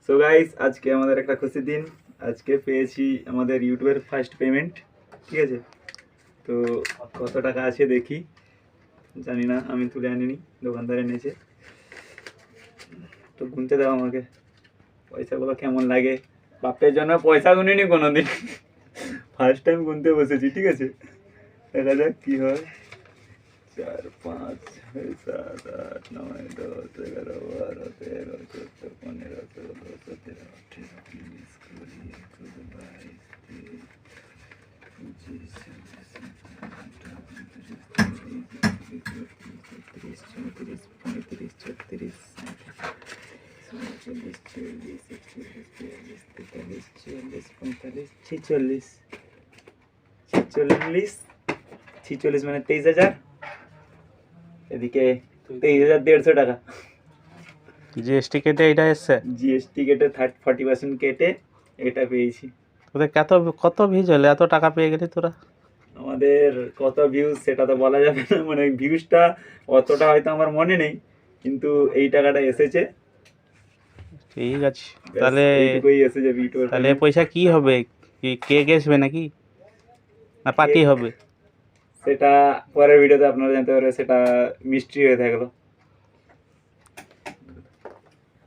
So guys, আজকে আমাদের একটা খুশি দিন। আজকে পেয়েছি আমাদের ইউটিউবের ফার্স্ট পেমেন্ট। ঠিক আছে, তো কত টাকা আছে দেখি। জানি না, আমি তুলে আনিনি, দোকানদার এনেছে। তো গুনতে দাও আমাকে পয়সাগুলো কেমন লাগে। বাপের জন্য পয়সা গুনিনি কোনোদিন, ফার্স্ট টাইম গুনতে বসেছি। ঠিক আছে, দেখা যাক কি হয়। 4, 5, 6, 7, 8, 9, 10, 11, 12, 13, 14, 15, 16, 17, 18, 19, 20, 21, 22, 23, 34, 35, 36, 46 মানে 23,000, এদিকে 23,150 টাকা। জিএসটি কেটে এটা এসছে, জিএসটি কেটে 40% কেটে এটা পেয়েছি। তোদের কত ভিউজ হলে এত টাকা পেয়ে গেলি তোরা? আমাদের কত ভিউজ সেটা তো বলা যাবে না, মানে ভিউজটা অতটা হয়তো আমার মনে নেই, কিন্তু এই টাকাটা এসেছে। ঠিক আছে, ব্যাস, তাহলে এইটুকুই এসেছে ইউটিউবের তাহলে payment। পয়সা কি হবে? কি কেক আসবে নাকি, না পার্টি হবে? সেটা পরের ভিডিওতে আপনারা জানতে পারবেন, সেটা মিস্ট্রি হয়ে থাকলো।